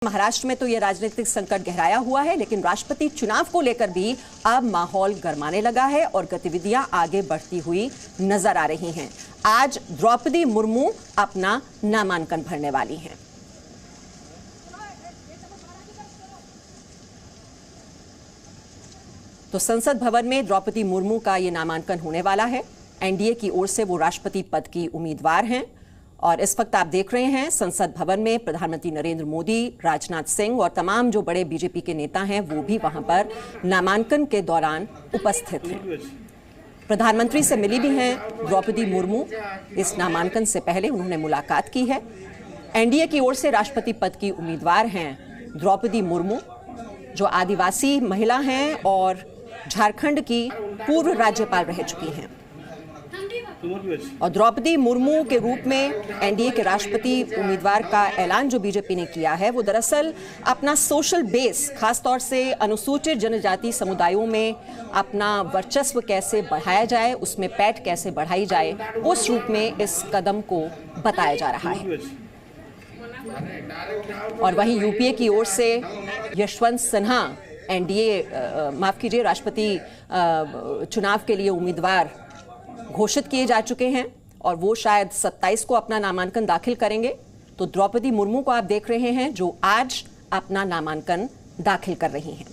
महाराष्ट्र में तो ये राजनीतिक संकट गहराया हुआ है, लेकिन राष्ट्रपति चुनाव को लेकर भी अब माहौल गरमाने लगा है और गतिविधियां आगे बढ़ती हुई नजर आ रही हैं। आज द्रौपदी मुर्मू अपना नामांकन भरने वाली हैं। तो संसद भवन में द्रौपदी मुर्मू का ये नामांकन होने वाला है। एनडीए की ओर से वो राष्ट्रपति पद की उम्मीदवार हैं और इस वक्त आप देख रहे हैं संसद भवन में प्रधानमंत्री नरेंद्र मोदी, राजनाथ सिंह और तमाम जो बड़े बीजेपी के नेता हैं वो भी वहां पर नामांकन के दौरान उपस्थित हैं। प्रधानमंत्री से मिली भी हैं द्रौपदी मुर्मू। इस नामांकन से पहले उन्होंने मुलाकात की है। एनडीए की ओर से राष्ट्रपति पद की उम्मीदवार हैं द्रौपदी मुर्मू, जो आदिवासी महिला हैं और झारखंड की पूर्व राज्यपाल रह चुकी हैं। और द्रौपदी मुर्मू के रूप में एनडीए के राष्ट्रपति उम्मीदवार का ऐलान जो बीजेपी ने किया है वो दरअसल अपना सोशल बेस, खासतौर से अनुसूचित जनजाति समुदायों में अपना वर्चस्व कैसे बढ़ाया जाए, उसमें पैठ कैसे बढ़ाई जाए, उस रूप में इस कदम को बताया जा रहा है। और वहीं यूपीए की ओर से यशवंत सिन्हा एनडीए माफ कीजिए राष्ट्रपति चुनाव के लिए उम्मीदवार घोषित किए जा चुके हैं और वो शायद 27 को अपना नामांकन दाखिल करेंगे। तो द्रौपदी मुर्मू को आप देख रहे हैं जो आज अपना नामांकन दाखिल कर रही हैं।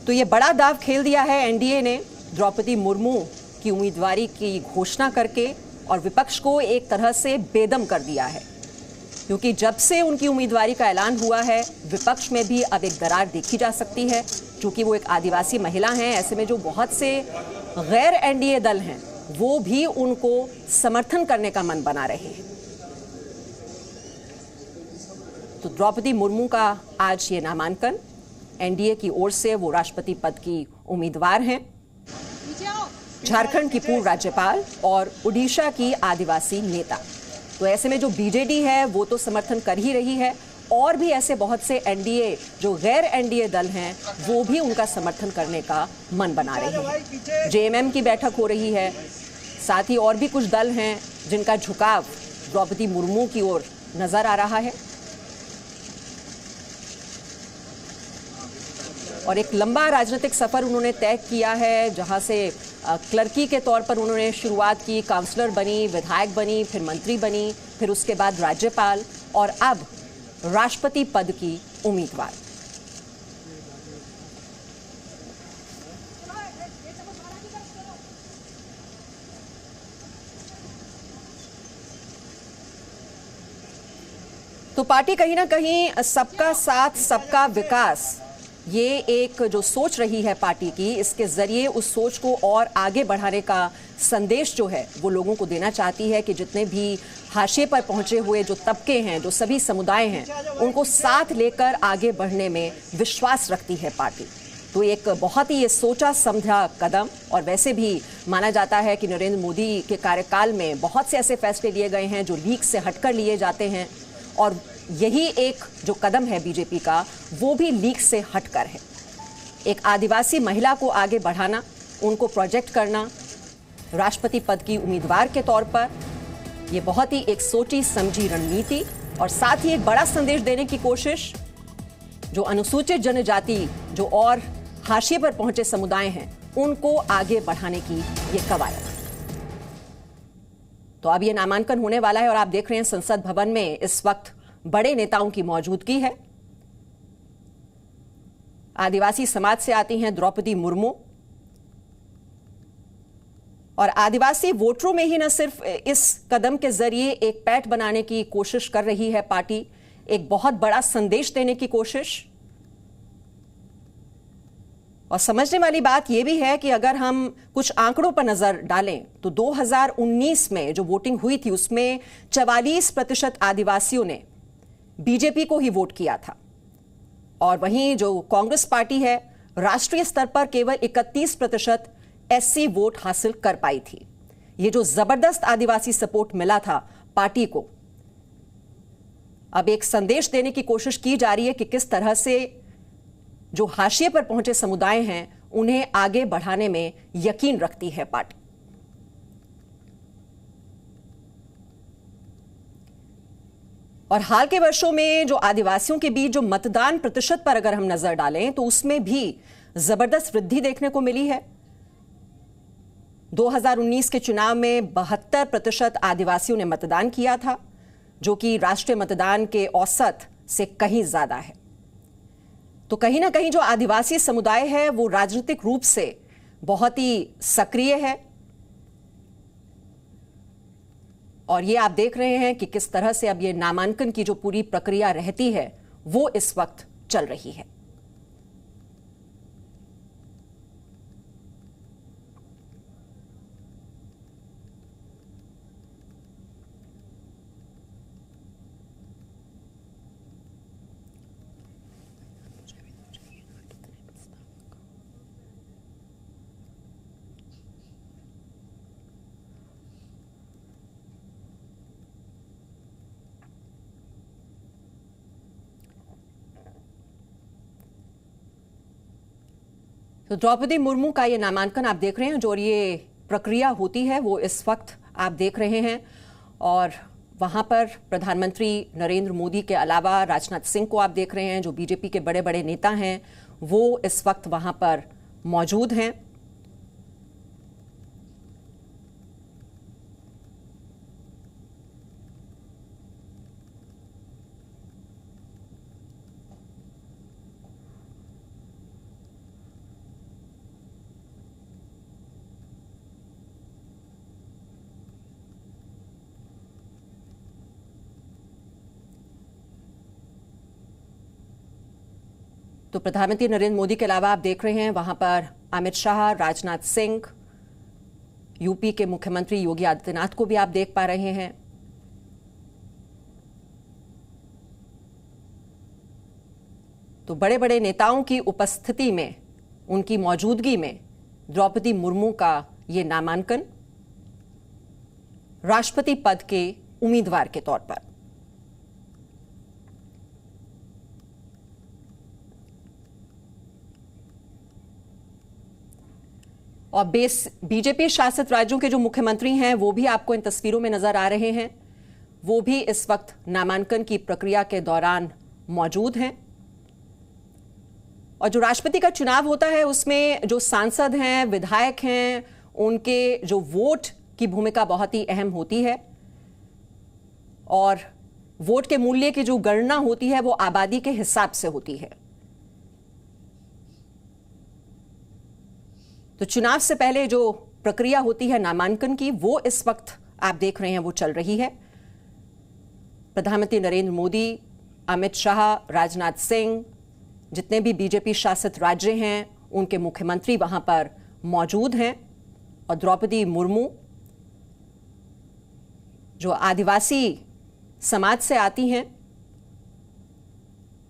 तो ये बड़ा दाव खेल दिया है एनडीए ने द्रौपदी मुर्मू की उम्मीदवारी की घोषणा करके और विपक्ष को एक तरह से बेदम कर दिया है, क्योंकि जब से उनकी उम्मीदवारी का ऐलान हुआ है विपक्ष में भी अब एक दरार देखी जा सकती है। क्योंकि वो एक आदिवासी महिला हैं, ऐसे में जो बहुत से गैर एनडीए दल हैं वो भी उनको समर्थन करने का मन बना रहे हैं। तो द्रौपदी मुर्मू का आज ये नामांकन, एनडीए की ओर से वो राष्ट्रपति पद की उम्मीदवार हैं, झारखंड की पूर्व राज्यपाल और उड़ीसा की आदिवासी नेता। तो ऐसे में जो बीजेडी है वो तो समर्थन कर ही रही है और भी ऐसे बहुत से एनडीए जो गैर एनडीए दल हैं वो भी उनका समर्थन करने का मन बना रहे हैं। जेएमएम की बैठक हो रही है, साथ ही और भी कुछ दल हैं जिनका झुकाव द्रौपदी मुर्मू की ओर नजर आ रहा है। और एक लंबा राजनीतिक सफर उन्होंने तय किया है, जहां से क्लर्की के तौर पर उन्होंने शुरुआत की, काउंसलर बनी, विधायक बनी, फिर मंत्री बनी, फिर उसके बाद राज्यपाल और अब राष्ट्रपति पद की उम्मीदवार। तो पार्टी कहीं ना कहीं सबका साथ सबका विकास, ये एक जो सोच रही है पार्टी की, इसके जरिए उस सोच को और आगे बढ़ाने का संदेश जो है वो लोगों को देना चाहती है कि जितने भी हाशिए पर पहुंचे हुए जो तबके हैं, जो सभी समुदाय हैं, उनको साथ लेकर आगे बढ़ने में विश्वास रखती है पार्टी। तो एक बहुत ही ये सोचा समझा कदम, और वैसे भी माना जाता है कि नरेंद्र मोदी के कार्यकाल में बहुत से ऐसे फैसले लिए गए हैं जो लीक से हटकर लिए जाते हैं और यही एक जो कदम है बीजेपी का वो भी लीक से हटकर है। एक आदिवासी महिला को आगे बढ़ाना, उनको प्रोजेक्ट करना राष्ट्रपति पद की उम्मीदवार के तौर पर, ये बहुत ही एक सोची समझी रणनीति और साथ ही एक बड़ा संदेश देने की कोशिश। जो अनुसूचित जनजाति, जो और हाशिए पर पहुंचे समुदाय हैं, उनको आगे बढ़ाने की ये कवायद। तो अब ये नामांकन होने वाला है और आप देख रहे हैं संसद भवन में इस वक्त बड़े नेताओं की मौजूदगी है। आदिवासी समाज से आती हैं द्रौपदी मुर्मू और आदिवासी वोटरों में ही न सिर्फ इस कदम के जरिए एक पैठ बनाने की कोशिश कर रही है पार्टी, एक बहुत बड़ा संदेश देने की कोशिश। और समझने वाली बात यह भी है कि अगर हम कुछ आंकड़ों पर नजर डालें तो 2019 में जो वोटिंग हुई थी उसमें 44% आदिवासियों ने बीजेपी को ही वोट किया था और वहीं जो कांग्रेस पार्टी है राष्ट्रीय स्तर पर केवल 31% एससी वोट हासिल कर पाई थी। ये जो जबरदस्त आदिवासी सपोर्ट मिला था पार्टी को, अब एक संदेश देने की कोशिश की जा रही है कि किस तरह से जो हाशिए पर पहुंचे समुदाय हैं उन्हें आगे बढ़ाने में यकीन रखती है पार्टी। और हाल के वर्षों में जो आदिवासियों के बीच जो मतदान प्रतिशत पर अगर हम नजर डालें तो उसमें भी जबरदस्त वृद्धि देखने को मिली है। 2019 के चुनाव में 72% आदिवासियों ने मतदान किया था, जो कि राष्ट्रीय मतदान के औसत से कहीं ज्यादा है। तो कहीं ना कहीं जो आदिवासी समुदाय है वो राजनीतिक रूप से बहुत ही सक्रिय है। और ये आप देख रहे हैं कि किस तरह से अब ये नामांकन की जो पूरी प्रक्रिया रहती है वो इस वक्त चल रही है। तो द्रौपदी मुर्मू का ये नामांकन आप देख रहे हैं, जो ये प्रक्रिया होती है वो इस वक्त आप देख रहे हैं। और वहां पर प्रधानमंत्री नरेंद्र मोदी के अलावा राजनाथ सिंह को आप देख रहे हैं, जो बीजेपी के बड़े बड़े नेता हैं वो इस वक्त वहां पर मौजूद हैं। तो प्रधानमंत्री नरेंद्र मोदी के अलावा आप देख रहे हैं वहां पर अमित शाह, राजनाथ सिंह, यूपी के मुख्यमंत्री योगी आदित्यनाथ को भी आप देख पा रहे हैं। तो बड़े बड़े नेताओं की उपस्थिति में, उनकी मौजूदगी में द्रौपदी मुर्मू का ये नामांकन राष्ट्रपति पद के उम्मीदवार के तौर पर। और बीजेपी शासित राज्यों के जो मुख्यमंत्री हैं वो भी आपको इन तस्वीरों में नजर आ रहे हैं। वो भी इस वक्त नामांकन की प्रक्रिया के दौरान मौजूद हैं। और जो राष्ट्रपति का चुनाव होता है उसमें जो सांसद हैं, विधायक हैं, उनके जो वोट की भूमिका बहुत ही अहम होती है। और वोट के मूल्य की जो गणना होती है वो आबादी के हिसाब से होती है। तो चुनाव से पहले जो प्रक्रिया होती है नामांकन की, वो इस वक्त आप देख रहे हैं वो चल रही है। प्रधानमंत्री नरेंद्र मोदी, अमित शाह, राजनाथ सिंह, जितने भी बीजेपी शासित राज्य हैं उनके मुख्यमंत्री वहां पर मौजूद हैं। और द्रौपदी मुर्मू जो आदिवासी समाज से आती हैं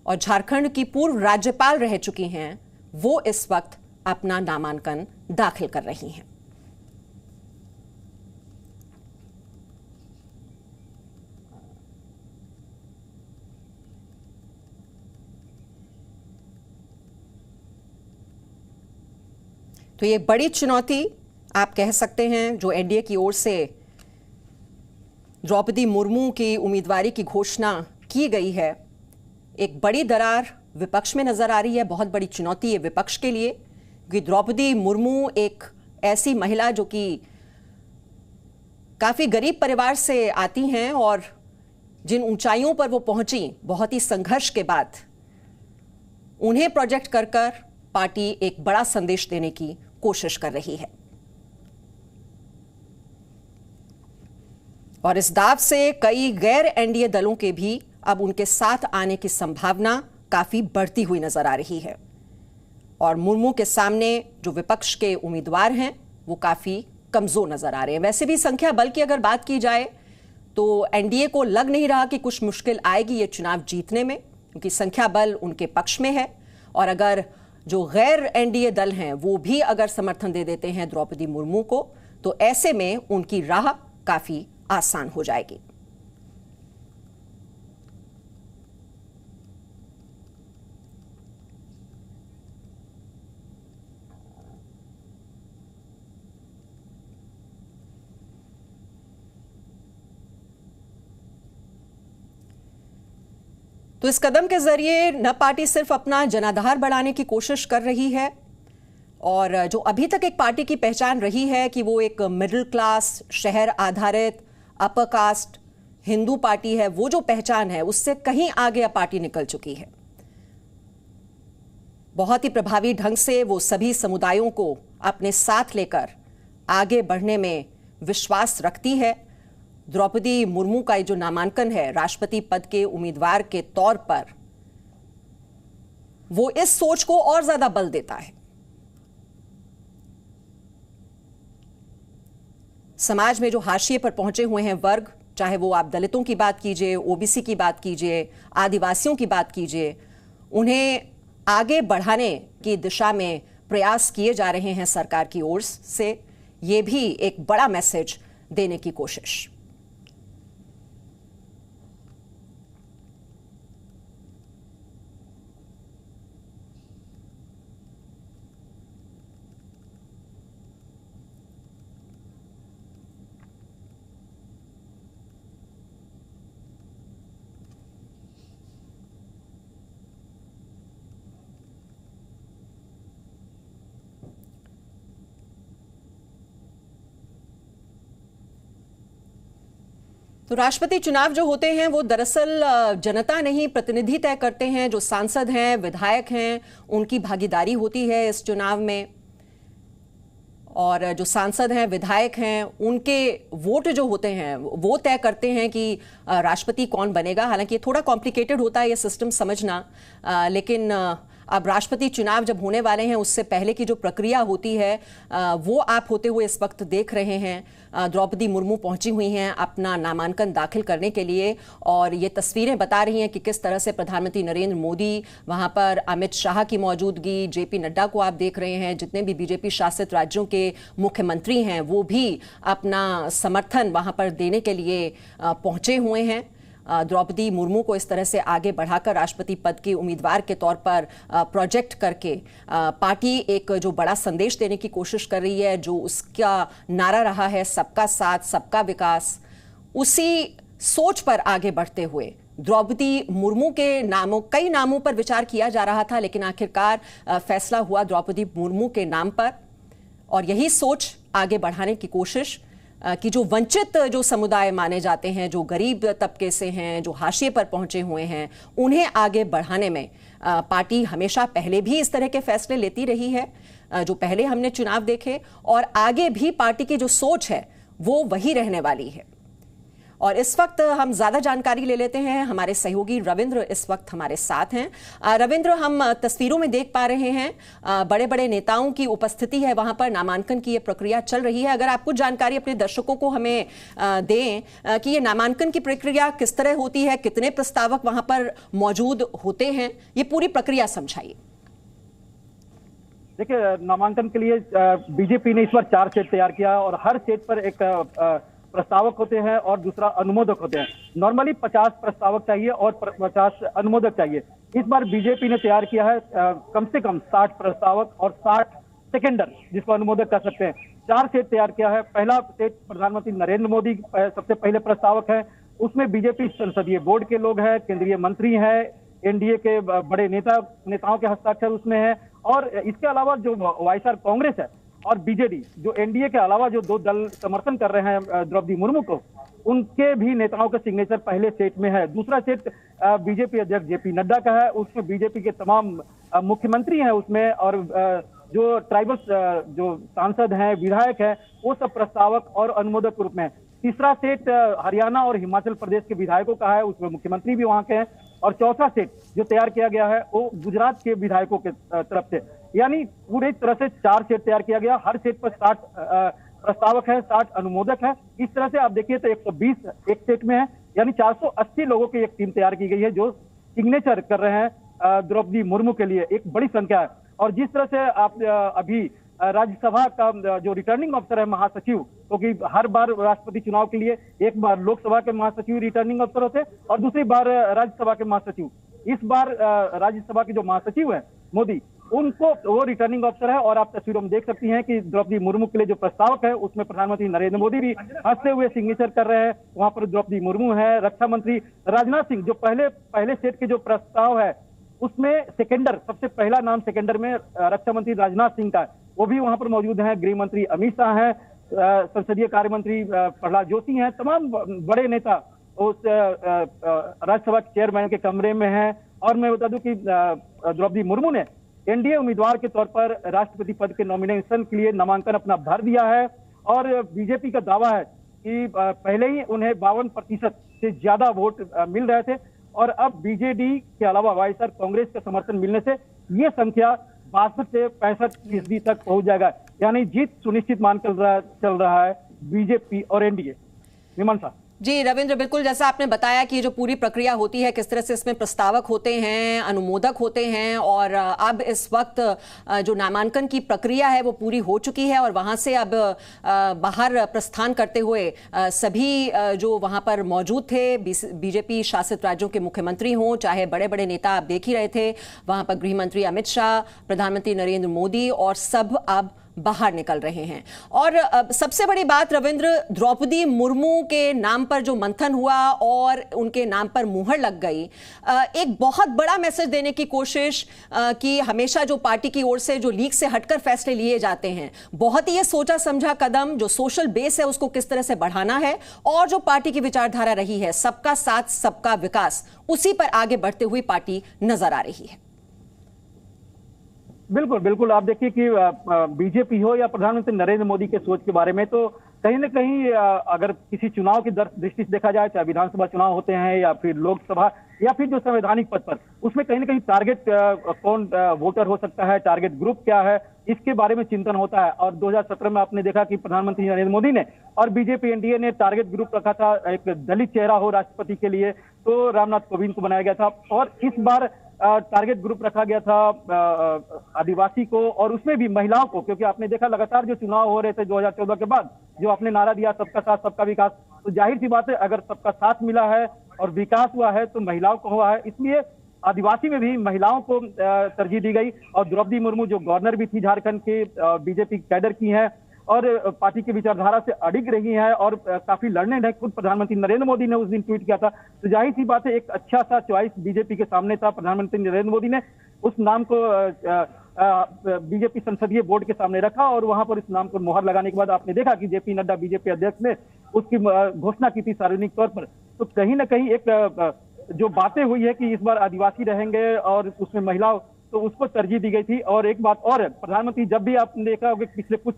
और झारखंड की पूर्व राज्यपाल रह चुकी हैं, वो इस वक्त अपना नामांकन दाखिल कर रही हैं। तो ये बड़ी चुनौती आप कह सकते हैं जो एनडीए की ओर से द्रौपदी मुर्मू की उम्मीदवारी की घोषणा की गई है। एक बड़ी दरार विपक्ष में नजर आ रही है, बहुत बड़ी चुनौती है विपक्ष के लिए कि द्रौपदी मुर्मू एक ऐसी महिला जो कि काफी गरीब परिवार से आती हैं और जिन ऊंचाइयों पर वो पहुंची बहुत ही संघर्ष के बाद, उन्हें प्रोजेक्ट कर कर पार्टी एक बड़ा संदेश देने की कोशिश कर रही है। और इस दाव से कई गैर एनडीए दलों के भी अब उनके साथ आने की संभावना काफी बढ़ती हुई नजर आ रही है। और मुर्मू के सामने जो विपक्ष के उम्मीदवार हैं वो काफी कमजोर नजर आ रहे हैं। वैसे भी संख्या बल की अगर बात की जाए तो एनडीए को लग नहीं रहा कि कुछ मुश्किल आएगी ये चुनाव जीतने में, क्योंकि संख्या बल उनके पक्ष में है। और अगर जो गैर एनडीए दल हैं वो भी अगर समर्थन दे देते हैं द्रौपदी मुर्मू को, तो ऐसे में उनकी राह काफी आसान हो जाएगी। तो इस कदम के जरिए न पार्टी सिर्फ अपना जनाधार बढ़ाने की कोशिश कर रही है, और जो अभी तक एक पार्टी की पहचान रही है कि वो एक मिडिल क्लास, शहर आधारित, अपर कास्ट हिंदू पार्टी है, वो जो पहचान है उससे कहीं आगे अब पार्टी निकल चुकी है। बहुत ही प्रभावी ढंग से वो सभी समुदायों को अपने साथ लेकर आगे बढ़ने में विश्वास रखती है। द्रौपदी मुर्मू का ये जो नामांकन है राष्ट्रपति पद के उम्मीदवार के तौर पर, वो इस सोच को और ज्यादा बल देता है। समाज में जो हाशिए पर पहुंचे हुए हैं वर्ग, चाहे वो आप दलितों की बात कीजिए, ओबीसी की बात कीजिए, आदिवासियों की बात कीजिए, उन्हें आगे बढ़ाने की दिशा में प्रयास किए जा रहे हैं सरकार की ओर से। ये भी एक बड़ा मैसेज देने की कोशिश। तो राष्ट्रपति चुनाव जो होते हैं वो दरअसल जनता नहीं, प्रतिनिधि तय करते हैं। जो सांसद हैं, विधायक हैं, उनकी भागीदारी होती है इस चुनाव में। और जो सांसद हैं, विधायक हैं, उनके वोट जो होते हैं वो तय करते हैं कि राष्ट्रपति कौन बनेगा। हालांकि ये थोड़ा कॉम्प्लिकेटेड होता है ये सिस्टम समझना, लेकिन अब राष्ट्रपति चुनाव जब होने वाले हैं उससे पहले की जो प्रक्रिया होती है वो आप होते हुए इस वक्त देख रहे हैं। द्रौपदी मुर्मू पहुंची हुई हैं अपना नामांकन दाखिल करने के लिए, और ये तस्वीरें बता रही हैं कि किस तरह से प्रधानमंत्री नरेंद्र मोदी, वहां पर अमित शाह की मौजूदगी, जेपी नड्डा को आप देख रहे हैं, जितने भी बीजेपी शासित राज्यों के मुख्यमंत्री हैं वो भी अपना समर्थन वहां पर देने के लिए पहुंचे हुए हैं। द्रौपदी मुर्मू को इस तरह से आगे बढ़ाकर राष्ट्रपति पद के उम्मीदवार के तौर पर प्रोजेक्ट करके पार्टी एक जो बड़ा संदेश देने की कोशिश कर रही है, जो उसका नारा रहा है सबका साथ सबका विकास, उसी सोच पर आगे बढ़ते हुए द्रौपदी मुर्मू के नामों, कई नामों पर विचार किया जा रहा था, लेकिन आखिरकार फैसला हुआ द्रौपदी मुर्मू के नाम पर। और यही सोच आगे बढ़ाने की कोशिश कि जो वंचित जो समुदाय माने जाते हैं, जो गरीब तबके से हैं, जो हाशिए पर पहुंचे हुए हैं, उन्हें आगे बढ़ाने में पार्टी हमेशा पहले भी इस तरह के फैसले लेती रही है, जो पहले हमने चुनाव देखे, और आगे भी पार्टी की जो सोच है वो वही रहने वाली है। और इस वक्त हम ज्यादा जानकारी ले लेते हैं। हमारे सहयोगी रविंद्र इस वक्त हमारे साथ हैं। रविंद्र, हम तस्वीरों में देख पा रहे हैं बड़े बड़े नेताओं की उपस्थिति है वहां पर, नामांकन की ये प्रक्रिया चल रही है। अगर आप कुछ जानकारी अपने दर्शकों को हमें दें कि ये नामांकन की प्रक्रिया किस तरह होती है, कितने प्रस्तावक वहां पर मौजूद होते हैं, ये पूरी प्रक्रिया समझाइए। देखिए, नामांकन के लिए बीजेपी ने इस बार 4 सेट तैयार किया और हर सेट पर एक प्रस्तावक होते हैं और दूसरा अनुमोदक होते हैं। नॉर्मली 50 प्रस्तावक चाहिए और 50 अनुमोदक चाहिए। इस बार बीजेपी ने तैयार किया है कम से कम 60 प्रस्तावक और 60 सेकेंडर, जिसको अनुमोदक कर सकते हैं। 4 सेट तैयार किया है। पहला सेट प्रधानमंत्री नरेंद्र मोदी सबसे पहले प्रस्तावक है। उसमें बीजेपी संसदीय बोर्ड के लोग हैं, केंद्रीय मंत्री हैं, एनडीए के बड़े नेताओं के हस्ताक्षर उसमें है। और इसके अलावा जो वाईएसआर कांग्रेस है और बीजेडी, जो एनडीए के अलावा जो 2 दल समर्थन कर रहे हैं द्रौपदी मुर्मू को, उनके भी नेताओं का सिग्नेचर पहले सेट में है। दूसरा सेट बीजेपी अध्यक्ष जेपी नड्डा का है। उसमें बीजेपी के तमाम मुख्यमंत्री हैं उसमें, और जो ट्राइबल जो सांसद हैं, विधायक हैं, वो सब प्रस्तावक और अनुमोदक के रूप में। तीसरा सेट हरियाणा और हिमाचल प्रदेश के विधायकों का है, उसमें मुख्यमंत्री भी वहां के हैं। और चौथा सेट जो तैयार किया गया है वो गुजरात के विधायकों के तरफ से। यानी पूरी तरह से 4 सेट तैयार किया गया। हर सेट पर 60 प्रस्तावक है, 60 अनुमोदक है। इस तरह से आप देखिए तो 120 एक सेट में है, यानी 480 लोगों की एक टीम तैयार की गई है जो सिग्नेचर कर रहे हैं द्रौपदी मुर्मू के लिए। एक बड़ी संख्या है। और जिस तरह से आप अभी राज्यसभा का जो रिटर्निंग अफसर है महासचिव, क्योंकि हर बार राष्ट्रपति चुनाव के लिए एक बार लोकसभा के महासचिव रिटर्निंग अफसर होते हैं और दूसरी बार राज्यसभा के महासचिव। इस बार राज्यसभा के जो महासचिव है मोदी, उनको वो रिटर्निंग ऑफिसर है। और आप तस्वीरों में देख सकती हैं कि द्रौपदी मुर्मू के लिए जो प्रस्तावक है उसमें प्रधानमंत्री नरेंद्र मोदी भी हंसते हुए सिग्नेचर कर रहे हैं। वहां पर द्रौपदी मुर्मू है, रक्षा मंत्री राजनाथ सिंह, जो पहले सेट के जो प्रस्ताव है उसमें सेकेंडर, सबसे पहला नाम सेकेंडर में रक्षा मंत्री राजनाथ सिंह का है, वो भी वहां पर मौजूद हैं। गृह मंत्री अमित शाह हैं, संसदीय कार्य मंत्री प्रहलाद जोशी हैं, तमाम बड़े नेता उस राज्यसभा चेयरमैन के कमरे में हैं। और मैं बता दूं कि द्रौपदी मुर्मू ने एनडीए उम्मीदवार के तौर पर राष्ट्रपति पद के नॉमिनेशन के लिए नामांकन अपना भर दिया है। और बीजेपी का दावा है कि पहले ही उन्हें 52% से ज्यादा वोट मिल रहे थे और अब बीजेडी के अलावा वाईएसआर कांग्रेस का समर्थन मिलने से ये संख्या 62 से 65% तक पहुंच जाएगा, यानी जीत सुनिश्चित मान चल रहा है बीजेपी और एनडीए। मीमांसा जी रविंद्र, बिल्कुल जैसा आपने बताया कि जो पूरी प्रक्रिया होती है, किस तरह से इसमें प्रस्तावक होते हैं, अनुमोदक होते हैं, और अब इस वक्त जो नामांकन की प्रक्रिया है वो पूरी हो चुकी है और वहां से अब बाहर प्रस्थान करते हुए सभी जो वहां पर मौजूद थे बीजेपी शासित राज्यों के मुख्यमंत्री हों, चाहे बड़े बड़े नेता आप देख ही रहे थे वहां पर, गृह मंत्री अमित शाह, प्रधानमंत्री नरेंद्र मोदी, और सब अब बाहर निकल रहे हैं। और सबसे बड़ी बात रविंद्र, द्रौपदी मुर्मू के नाम पर जो मंथन हुआ और उनके नाम पर मुहर लग गई, एक बहुत बड़ा मैसेज देने की कोशिश कि हमेशा जो पार्टी की ओर से जो लीग से हटकर फैसले लिए जाते हैं, बहुत ही ये सोचा समझा कदम, जो सोशल बेस है उसको किस तरह से बढ़ाना है और जो पार्टी की विचारधारा रही है सबका साथ सबका विकास, उसी पर आगे बढ़ते हुए पार्टी नजर आ रही है। बिल्कुल बिल्कुल, आप देखिए कि बीजेपी हो या प्रधानमंत्री नरेंद्र मोदी के सोच के बारे में, तो कहीं ना कहीं अगर किसी चुनाव की दृष्टि से देखा जाए, चाहे विधानसभा चुनाव होते हैं या फिर लोकसभा या फिर जो संवैधानिक पद पर, उसमें कहीं ना कहीं टारगेट कौन वोटर हो सकता है, टारगेट ग्रुप क्या है, इसके बारे में चिंतन होता है। और 2017 में आपने देखा कि प्रधानमंत्री नरेंद्र मोदी ने और बीजेपी एनडीए ने टारगेट ग्रुप रखा था, एक दलित चेहरा हो राष्ट्रपति के लिए, तो रामनाथ कोविंद को बनाया गया था। और इस बार टारगेट ग्रुप रखा गया था आदिवासी को, और उसमें भी महिलाओं को, क्योंकि आपने देखा लगातार जो चुनाव हो रहे थे 2014 के बाद, जो आपने नारा दिया सबका साथ सबका विकास, तो जाहिर सी बात है अगर सबका साथ मिला है और विकास हुआ है तो महिलाओं को हुआ है, इसलिए आदिवासी में भी महिलाओं को तरजीह दी गई। और द्रौपदी मुर्मू जो गवर्नर भी थी झारखंड के, बीजेपी कैडर की हैं और पार्टी की विचारधारा से अडिग रही हैं और काफी लड़ने हैं, खुद प्रधानमंत्री नरेंद्र मोदी ने उस दिन ट्वीट किया था, तो जाहिर सी बात है एक अच्छा सा चॉइस बीजेपी के सामने था। प्रधानमंत्री नरेंद्र मोदी ने उस नाम को बीजेपी संसदीय बोर्ड के सामने रखा और वहां पर इस नाम पर मुहर लगाने के बाद आपने देखा कि जेपी नड्डा बीजेपी अध्यक्ष ने उसकी घोषणा की थी सार्वजनिक तौर पर। तो कहीं ना कहीं एक जो बातें हुई है कि इस बार आदिवासी रहेंगे और उसमें महिलाओं, तो उसको तरजीह दी गई थी। और एक बात और है, प्रधानमंत्री जब भी आपने देखा होगा पिछले कुछ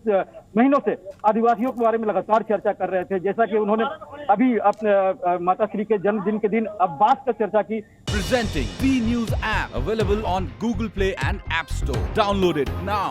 महीनों से आदिवासियों के बारे में लगातार चर्चा कर रहे थे, जैसा कि उन्होंने अभी अपने माता श्री के जन्मदिन के दिन अब्बास का चर्चा की। Presenting B News app available on Google Play and App Store. Download it now.